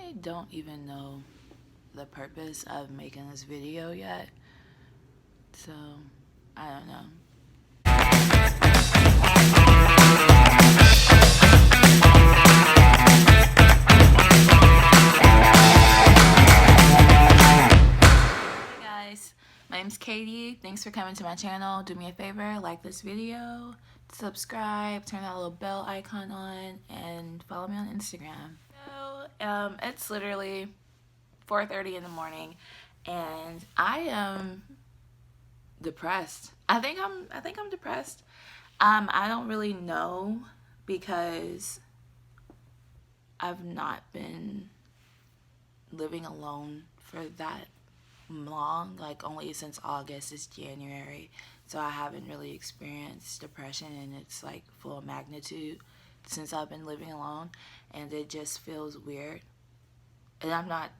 I don't even know the purpose of making this video yet, so I don't know. Hey guys, my name's Katie. Thanks for coming to my channel. Do me a favor, like this video, subscribe, turn that little bell icon on, and follow me on Instagram. So, it's literally 4:30 in the morning, and I am depressed. I think I'm depressed. I don't really know because I've not been living alone for that long, like only since August. It's January, so I haven't really experienced depression in its like full magnitude since I've been living alone, and it just feels weird. And I'm not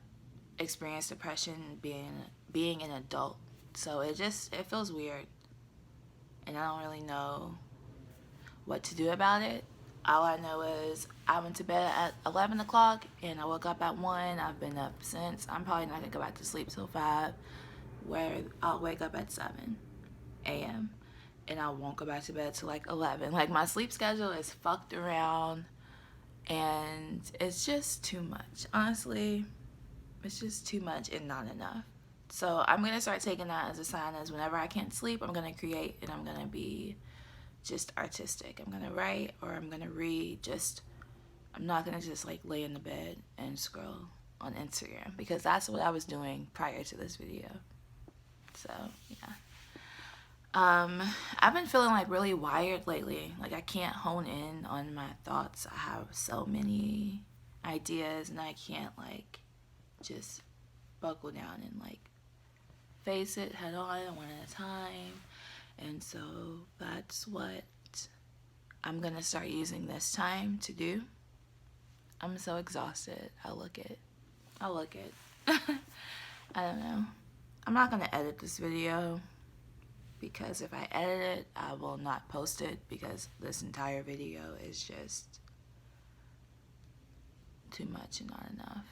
experienced depression being an adult, so it feels weird, and I don't really know what to do about it. All I know is I went to bed at 11 o'clock and I woke up at 1. I've been up since. I'm probably not gonna go back to sleep till 5, where I'll wake up at 7 a.m. and I won't go back to bed till like 11. Like, my sleep schedule is fucked around, and it's just too much. Honestly, it's just too much and not enough. So I'm gonna start taking that as a sign, as whenever I can't sleep, I'm gonna create, and I'm gonna be just artistic. I'm gonna write or I'm gonna read. I'm not gonna just like lay in the bed and scroll on Instagram, because that's what I was doing prior to this video. So yeah. I've been feeling like really wired lately. Like, I can't hone in on my thoughts. I have so many ideas and I can't like just buckle down and like face it head on, one at a time. And so that's what I'm gonna start using this time to do. I'm so exhausted. I look it. I don't know. I'm not gonna edit this video, because if I edit it, I will not post it, because this entire video is just too much and not enough.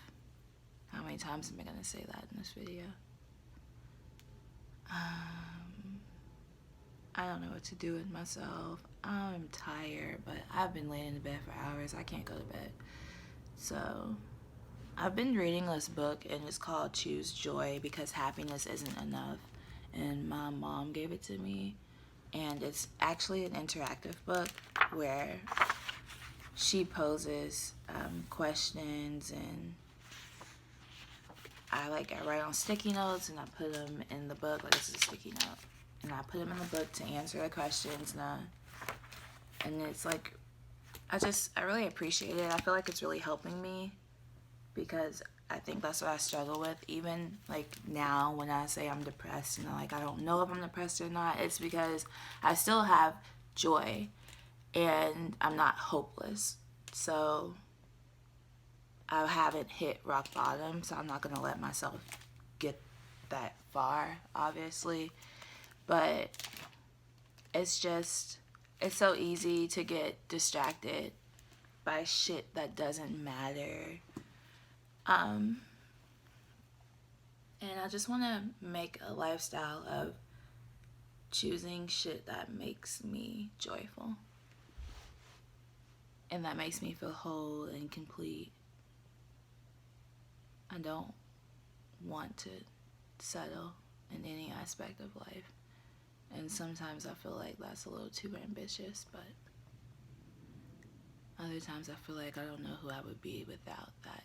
How many times am I gonna say that in this video? I don't know what to do with myself. I'm tired, but I've been laying in bed for hours. I can't go to bed. So I've been reading this book, and it's called Choose Joy Because Happiness Isn't Enough. And my mom gave it to me. And it's actually an interactive book where she poses questions, and I write on sticky notes and I put them in the book. Like, this is a sticky note. And I put them in the book to answer the questions, and it's like, I really appreciate it. I feel like it's really helping me, because I think that's what I struggle with. Even like now, when I say I'm depressed and like I don't know if I'm depressed or not, it's because I still have joy and I'm not hopeless. So I haven't hit rock bottom, so I'm not gonna let myself get that far, obviously. But it's so easy to get distracted by shit that doesn't matter. And I just want to make a lifestyle of choosing shit that makes me joyful and that makes me feel whole and complete. I don't want to settle in any aspect of life. And sometimes I feel like that's a little too ambitious, but other times I feel like I don't know who I would be without that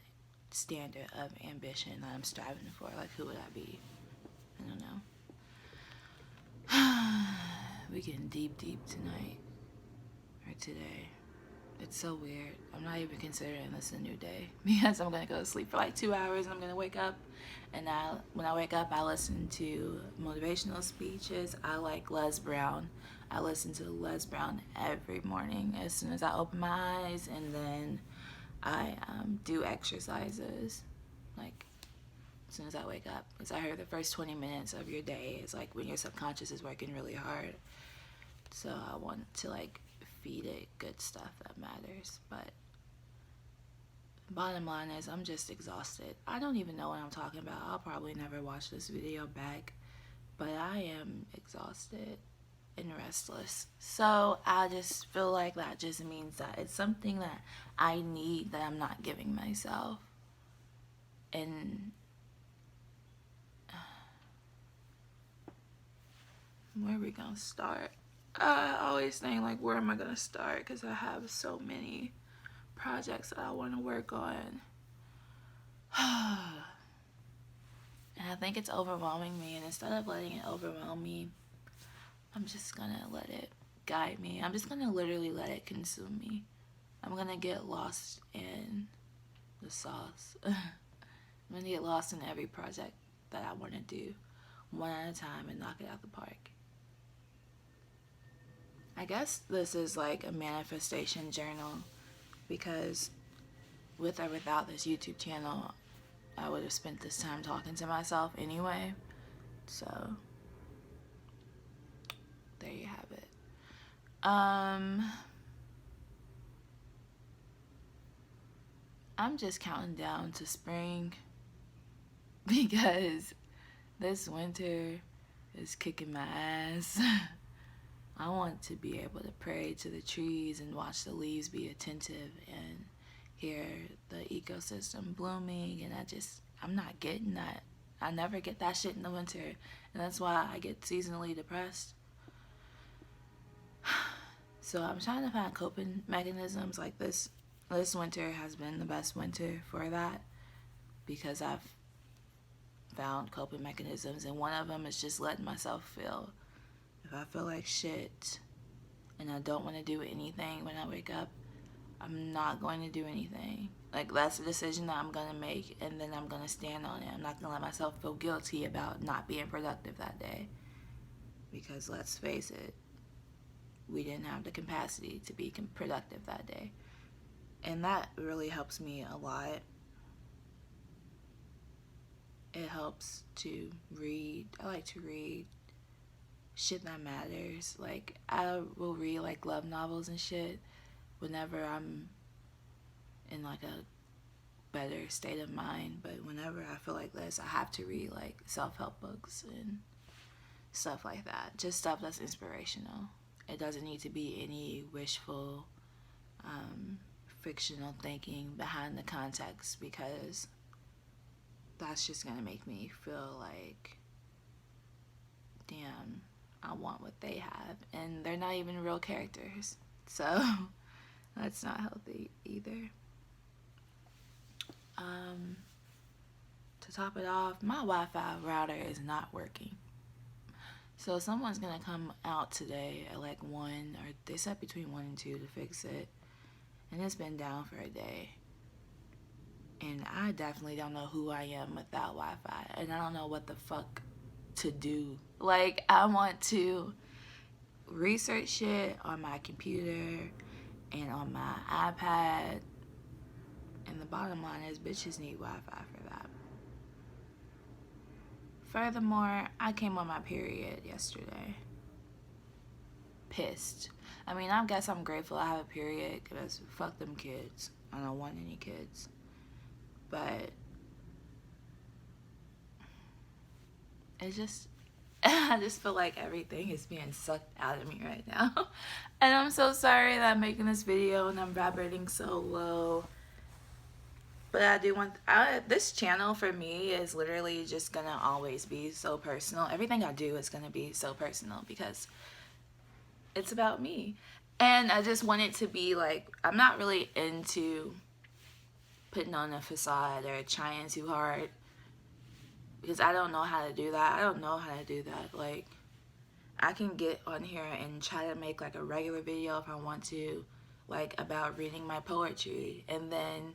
standard of ambition that I'm striving for. Like, who would I be? I don't know. We getting deep tonight, or today. It's so weird. I'm not even considering this a new day, because I'm gonna go to sleep for like 2 hours and I'm gonna wake up, and when I wake up, I listen to motivational speeches. I like Les Brown. I listen to Les Brown every morning as soon as I open my eyes, and then I do exercises like as soon as I wake up, because I heard the first 20 minutes of your day is like when your subconscious is working really hard. So I want to like feed it good stuff that matters. But bottom line is I'm just exhausted. I don't even know what I'm talking about. I'll probably never watch this video back, but I am exhausted and restless. So I just feel like that just means that it's something that I need that I'm not giving myself. And where are we gonna start? I always think like, where am I gonna start? Because I have so many projects that I want to work on. And I think it's overwhelming me, and instead of letting it overwhelm me, I'm just gonna let it guide me. I'm just gonna literally let it consume me. I'm gonna get lost in the sauce. I'm gonna get lost in every project that I want to do, one at a time, and knock it out the park. I guess this is like a manifestation journal, because with or without this YouTube channel, I would have spent this time talking to myself anyway. So there you have it. I'm just counting down to spring because this winter is kicking my ass. I want to be able to pray to the trees and watch the leaves be attentive and hear the ecosystem blooming, and I'm not getting that. I never get that shit in the winter, and that's why I get seasonally depressed. So I'm trying to find coping mechanisms. Like this winter has been the best winter for that, because I've found coping mechanisms, and one of them is just letting myself feel. If I feel like shit and I don't want to do anything when I wake up, I'm not going to do anything. Like, that's a decision that I'm going to make, and then I'm going to stand on it. I'm not going to let myself feel guilty about not being productive that day. Because let's face it, we didn't have the capacity to be productive that day. And that really helps me a lot. It helps to read. I like to read shit that matters. Like, I will read like love novels and shit whenever I'm in like a better state of mind. But whenever I feel like this, I have to read like self-help books and stuff like that. Just stuff that's inspirational. It doesn't need to be any wishful fictional thinking behind the context, because that's just gonna make me feel like, damn, I want what they have, and they're not even real characters. So that's not healthy either. To top it off, my Wi-Fi router is not working. So someone's gonna come out today at like 1, or they said between 1 and 2 to fix it. And it's been down for a day. And I definitely don't know who I am without Wi-Fi. And I don't know what the fuck to do. Like, I want to research shit on my computer and on my iPad. And the bottom line is, bitches need Wi-Fi for that. Furthermore, I came on my period yesterday. Pissed. I mean, I guess I'm grateful I have a period, because fuck them kids. I don't want any kids. But it just, I just feel like everything is being sucked out of me right now. And I'm so sorry that I'm making this video and I'm vibrating so low. But I do want, this channel for me is literally just gonna always be so personal. Everything I do is gonna be so personal, because it's about me. And I just want it to be like, I'm not really into putting on a facade or trying too hard, because I don't know how to do that. I don't know how to do that. Like, I can get on here and try to make like a regular video if I want to, like about reading my poetry, and then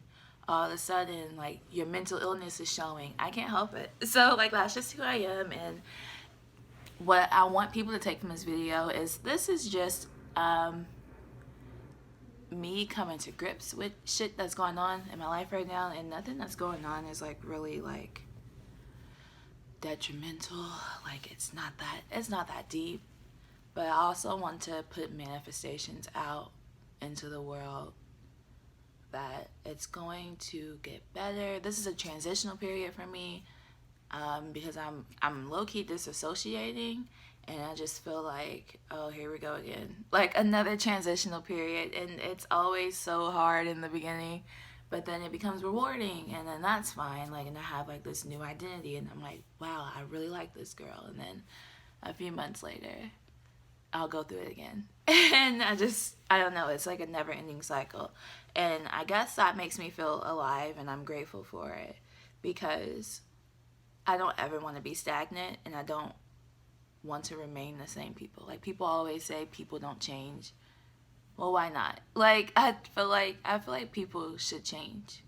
all of a sudden like your mental illness is showing. I can't help it. So like, that's just who I am. And what I want people to take from this video is, this is just me coming to grips with shit that's going on in my life right now, and nothing that's going on is like really like detrimental. Like, it's not that deep. But I also want to put manifestations out into the world that it's going to get better. This is a transitional period for me, because I'm low-key disassociating, and I just feel like, oh, here we go again, like another transitional period. And it's always so hard in the beginning, but then it becomes rewarding, and then that's fine. Like, and I have like this new identity, and I'm like, wow, I really like this girl. And then a few months later, I'll go through it again. And I don't know, it's like a never-ending cycle. And I guess that makes me feel alive, and I'm grateful for it, because I don't ever want to be stagnant, and I don't want to remain the same people. Like, people always say people don't change. Well, why not? Like, I feel like people should change,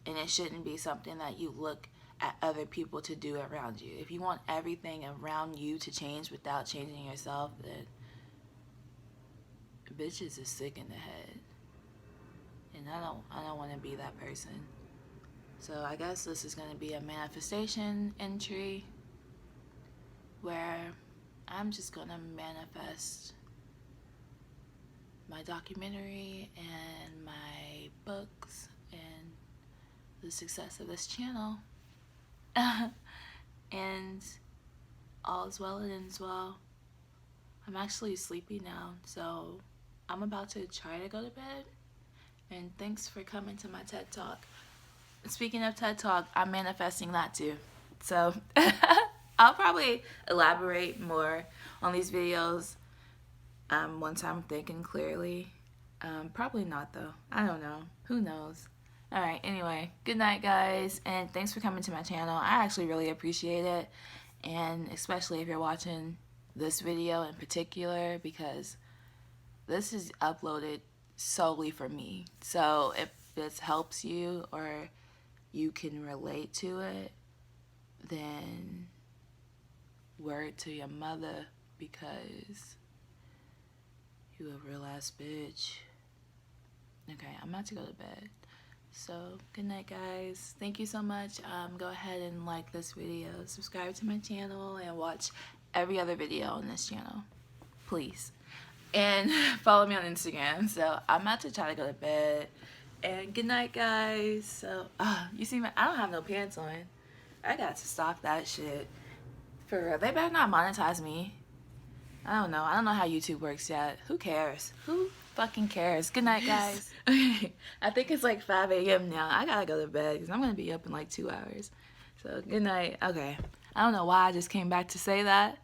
and it shouldn't be something that you look at other people to do around you. If you want everything around you to change without changing yourself, then bitches is sick in the head. And I don't want to be that person. So I guess this is going to be a manifestation entry where I'm just going to manifest my documentary and my books and the success of this channel. And all is well and ends well. I'm actually sleepy now, so I'm about to try to go to bed. And thanks for coming to my TED Talk. Speaking of TED Talk, I'm manifesting that too. So I'll probably elaborate more on these videos once I'm thinking clearly. Probably not though. I don't know. Who knows? Alright, anyway, good night guys, and thanks for coming to my channel. I actually really appreciate it, and especially if you're watching this video in particular, because this is uploaded solely for me. So if this helps you or you can relate to it, then word to your mother, because you a real ass bitch. Okay, I'm about to go to bed. So, good night guys. Thank you so much. Go ahead and like this video, subscribe to my channel, and watch every other video on this channel, please. And follow me on Instagram. So, I'm about to try to go to bed. And good night guys. So, you see I don't have no pants on. I got to stop that shit. For real. They better not monetize me. I don't know how YouTube works yet. Who cares? Who fucking cares? Good night, guys. Okay, I think it's like 5 a.m. now. I gotta go to bed because I'm gonna be up in like 2 hours. So, good night. Okay. I don't know why I just came back to say that.